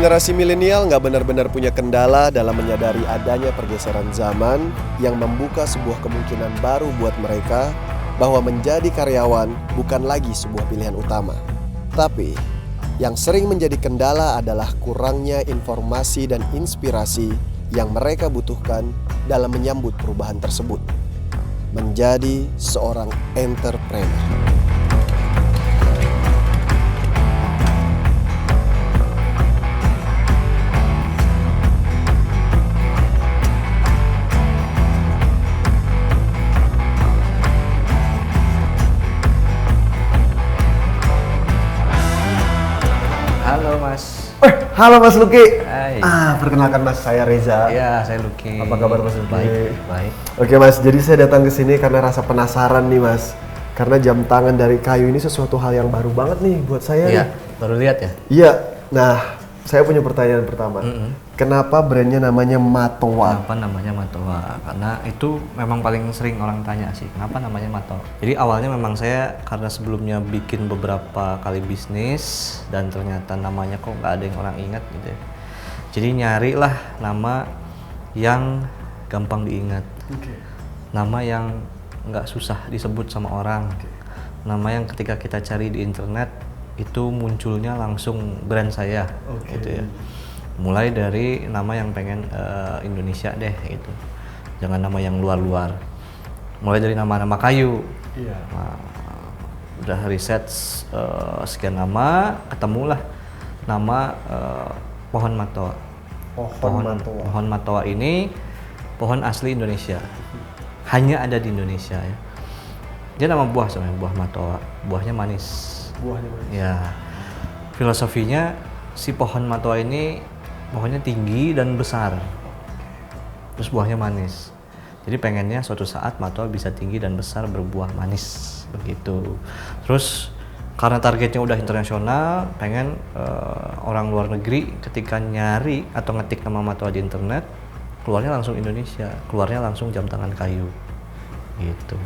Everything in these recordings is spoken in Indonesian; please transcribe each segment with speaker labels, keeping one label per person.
Speaker 1: Generasi milenial nggak benar-benar punya kendala dalam menyadari adanya pergeseran zaman yang membuka sebuah kemungkinan baru buat mereka bahwa menjadi karyawan bukan lagi sebuah pilihan utama. Tapi, yang sering menjadi kendala adalah kurangnya informasi dan inspirasi yang mereka butuhkan dalam menyambut perubahan tersebut. Menjadi seorang entrepreneur.
Speaker 2: Halo Mas.
Speaker 1: Halo Mas Luki.
Speaker 2: Hai.
Speaker 1: Perkenalkan Mas, saya Reza.
Speaker 2: Ya, saya Luki.
Speaker 1: Apa kabar Mas Luki?
Speaker 2: Baik.
Speaker 1: Oke Mas, jadi saya datang ke sini karena rasa penasaran nih Mas. Karena jam tangan dari kayu ini sesuatu hal yang baru banget nih buat saya.
Speaker 2: Iya,
Speaker 1: nih.
Speaker 2: baru lihat ya?
Speaker 1: Iya. Nah, saya punya pertanyaan pertama. Kenapa brandnya namanya Matoa?
Speaker 2: Kenapa namanya Matoa? Karena itu memang paling sering orang tanya sih, kenapa namanya Matoa? Jadi awalnya memang saya karena sebelumnya bikin beberapa kali bisnis dan ternyata namanya kok nggak ada yang orang ingat gitu ya. Jadi nyarilah nama yang gampang diingat. Nama yang nggak susah disebut sama orang. Nama yang ketika kita cari di internet itu munculnya langsung brand saya gitu ya. Mulai dari nama yang pengen Indonesia deh gitu, jangan nama yang luar-luar. Mulai dari nama-nama kayu. Nah, udah riset sekian nama, ketemulah nama pohon Matoa. Pohon Matoa ini pohon asli Indonesia, hanya ada di Indonesia ya. Dia nama buah sebenarnya, buah Matoa, buahnya manis. Ya, filosofinya si pohon Matoa ini pohonnya tinggi dan besar, terus buahnya manis. Jadi pengennya suatu saat Matoa bisa tinggi dan besar berbuah manis begitu. Terus karena targetnya udah internasional, pengen orang luar negeri ketika nyari atau ngetik nama Matoa di internet, keluarnya langsung Indonesia, keluarnya langsung jam tangan kayu gitu.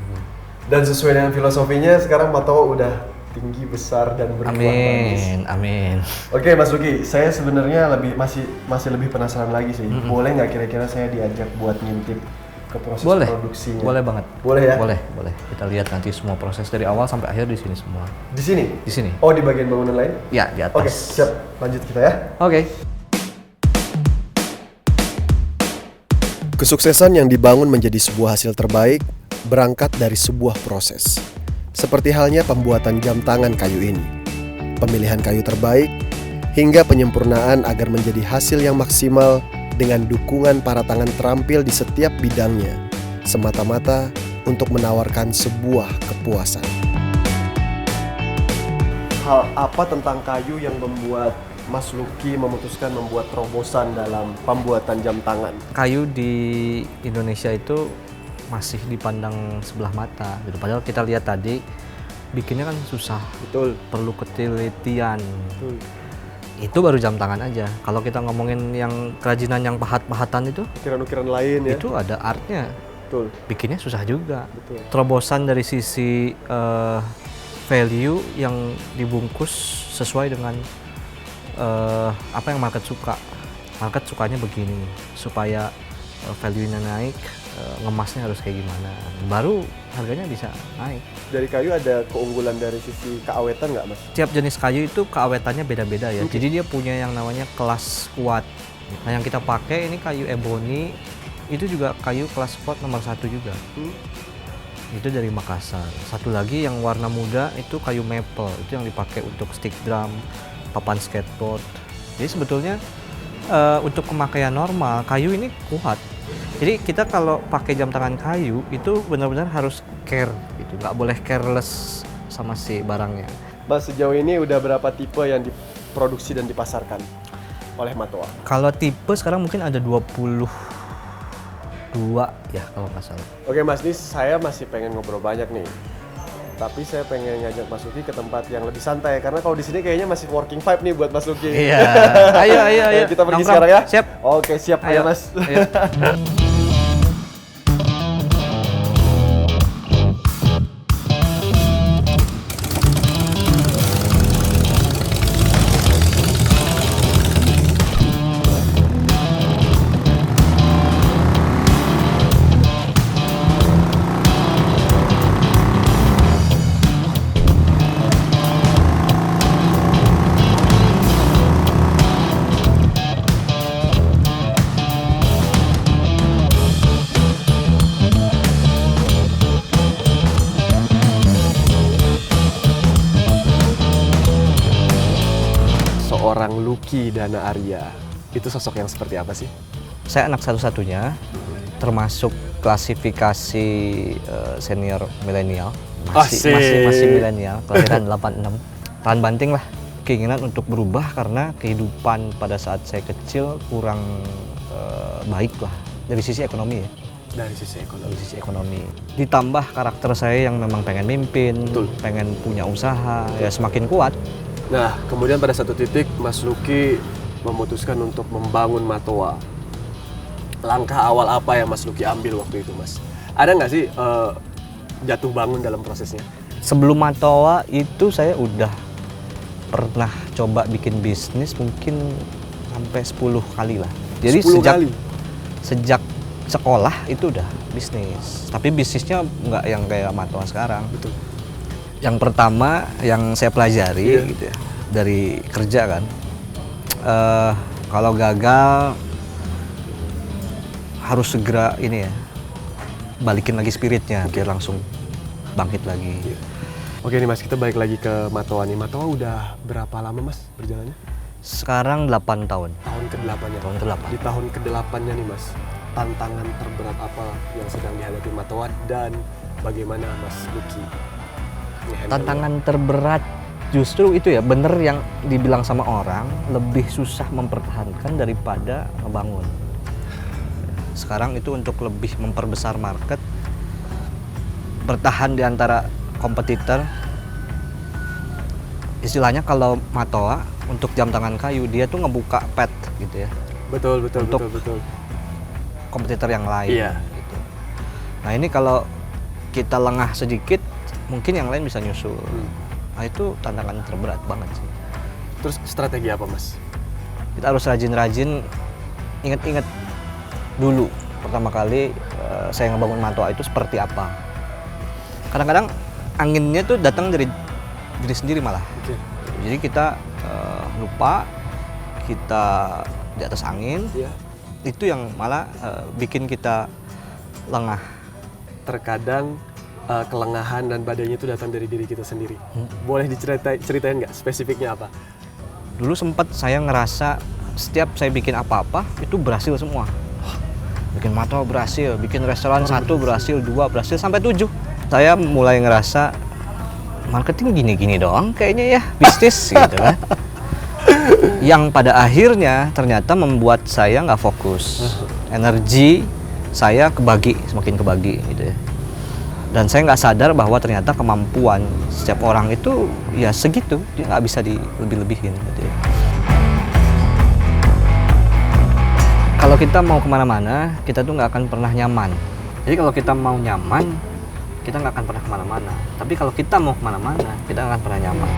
Speaker 1: Dan sesuai dengan filosofinya, sekarang Matoa udah tinggi, besar, dan berbuah manis.
Speaker 2: Amin.
Speaker 1: Oke Mas Luki, saya sebenarnya masih lebih penasaran lagi sih. Boleh nggak kira-kira saya diajak buat ngintip ke proses produksinya?
Speaker 2: Boleh banget.
Speaker 1: Boleh ya?
Speaker 2: Boleh. Kita lihat nanti semua proses dari awal sampai akhir di sini semua.
Speaker 1: Di sini?
Speaker 2: Di sini.
Speaker 1: Oh, di bagian bangunan lain?
Speaker 2: Ya, di atas.
Speaker 1: Oke, siap. Lanjut kita ya.
Speaker 2: Oke.
Speaker 1: Kesuksesan yang dibangun menjadi sebuah hasil terbaik berangkat dari sebuah proses. Seperti halnya pembuatan jam tangan kayu ini. Pemilihan kayu terbaik hingga penyempurnaan agar menjadi hasil yang maksimal dengan dukungan para tangan terampil di setiap bidangnya, semata-mata untuk menawarkan sebuah kepuasan. Hal apa tentang kayu yang membuat Mas Luki memutuskan membuat terobosan dalam pembuatan jam tangan?
Speaker 2: Kayu di Indonesia itu masih dipandang sebelah mata gitu. Padahal kita lihat tadi bikinnya kan susah.
Speaker 1: Betul.
Speaker 2: Perlu ketelitian.
Speaker 1: Betul.
Speaker 2: Itu baru jam tangan aja. Kalau kita ngomongin yang kerajinan yang pahat-pahatan itu,
Speaker 1: Ukiran-ukiran lain ya.
Speaker 2: itu ada artnya.
Speaker 1: Betul.
Speaker 2: Bikinnya susah juga.
Speaker 1: Betul.
Speaker 2: Terobosan dari sisi value yang dibungkus sesuai dengan apa yang market suka. Market sukanya begini, supaya value-nya naik, ngemasnya harus kayak gimana, baru harganya bisa naik.
Speaker 1: Dari kayu ada keunggulan dari sisi keawetan nggak Mas?
Speaker 2: Tiap jenis kayu itu keawetannya beda-beda ya. Jadi dia punya yang namanya kelas kuat. Nah yang kita pakai ini kayu ebony, itu juga kayu kelas kuat nomor 1 juga. Itu dari Makassar. Satu lagi yang warna muda itu kayu maple, itu yang dipakai untuk stick drum, papan skateboard. Jadi sebetulnya untuk pemakaian normal kayu ini kuat. Jadi kita kalau pakai jam tangan kayu itu benar-benar harus care gitu, nggak boleh careless sama si barangnya.
Speaker 1: Mas, sejauh ini udah berapa tipe yang diproduksi dan dipasarkan oleh Matoa?
Speaker 2: Kalau tipe sekarang mungkin ada 22 ya kalau nggak salah.
Speaker 1: Oke Mas, ini saya masih pengen ngobrol banyak nih. Tapi saya pengen ngajak Mas Luki ke tempat yang lebih santai, karena kalau di sini kayaknya masih working vibe nih buat Mas Luki.
Speaker 2: Iya. Ayo.
Speaker 1: Kita pergi
Speaker 2: Nongkrong.
Speaker 1: sekarang ya.
Speaker 2: Siap.
Speaker 1: Oke, siap. Ayo Mas.
Speaker 2: Ayo.
Speaker 1: Lucky Dana Arya. Itu sosok yang seperti apa sih?
Speaker 2: Saya anak satu-satunya, termasuk klasifikasi senior milenial. Masih milenial, kelahiran 86. Tahan banting lah. Keinginan untuk berubah karena kehidupan pada saat saya kecil kurang baik lah dari sisi ekonomi ya.
Speaker 1: Dari sisi ekonomi.
Speaker 2: Ditambah karakter saya yang memang pengen mimpin,
Speaker 1: Betul.
Speaker 2: pengen punya usaha, ya semakin kuat.
Speaker 1: Nah, kemudian pada satu titik Mas Lucky memutuskan untuk membangun Matoa. Langkah awal apa yang Mas Lucky ambil waktu itu, Mas? Ada nggak sih jatuh bangun dalam prosesnya?
Speaker 2: Sebelum Matoa itu saya udah pernah coba bikin bisnis mungkin sampai 10 kali lah. Jadi
Speaker 1: 10 kali?
Speaker 2: Sejak sekolah itu udah bisnis. Tapi bisnisnya nggak yang kayak Matoa sekarang.
Speaker 1: Betul.
Speaker 2: Yang pertama yang saya pelajari
Speaker 1: Iya.
Speaker 2: gitu ya, dari kerja kan, kalau gagal harus segera ini ya, balikin lagi spiritnya biar langsung bangkit lagi.
Speaker 1: Iya. Oke nih Mas, kita balik lagi ke Matoa nih. Matoa udah berapa lama Mas berjalannya?
Speaker 2: Sekarang 8 tahun.
Speaker 1: Tahun ke-8-nya.
Speaker 2: Tahun ke-8.
Speaker 1: Di tahun ke-8-nya nih Mas, tantangan terberat apa yang sedang dihadapi Matoa dan bagaimana Mas Lucky nge-handle-nya?
Speaker 2: Tantangan terberat justru itu ya, bener yang dibilang sama orang, lebih susah mempertahankan daripada ngebangun. Sekarang itu untuk lebih memperbesar market, bertahan di antara kompetitor. Istilahnya kalau Matoa untuk jam tangan kayu, dia tuh ngebuka pet gitu ya,
Speaker 1: Betul.
Speaker 2: Untuk- kompetitor yang lain.
Speaker 1: Iya.
Speaker 2: Gitu. Nah ini kalau kita lengah sedikit, mungkin yang lain bisa nyusul. Nah itu tantangan terberat banget sih.
Speaker 1: Terus strategi apa Mas?
Speaker 2: Kita harus rajin-rajin inget-inget dulu pertama kali saya ngebangun Matoa itu seperti apa. Kadang-kadang anginnya tuh datang dari diri sendiri malah.
Speaker 1: Oke.
Speaker 2: Jadi kita lupa kita di atas angin,
Speaker 1: Iya.
Speaker 2: itu yang malah bikin kita lengah.
Speaker 1: Terkadang kelengahan dan badannya itu datang dari diri kita sendiri. Boleh ceritain nggak spesifiknya apa?
Speaker 2: Dulu sempat saya ngerasa setiap saya bikin apa-apa itu berhasil semua. Bikin Matoa berhasil, bikin restoran 1 berhasil, 2 berhasil, sampai 7. Saya mulai ngerasa marketing gini-gini doang kayaknya ya, bisnis gitu kan. Yang pada akhirnya ternyata membuat saya nggak fokus. Energi saya semakin kebagi gitu ya. Dan saya nggak sadar bahwa ternyata kemampuan setiap orang itu ya segitu, dia nggak bisa dilebih-lebihin gitu ya. Kalau kita mau kemana-mana, kita tuh nggak akan pernah nyaman. Jadi kalau kita mau nyaman, kita nggak akan pernah kemana-mana. Tapi kalau kita mau kemana-mana, kita nggak akan pernah nyaman.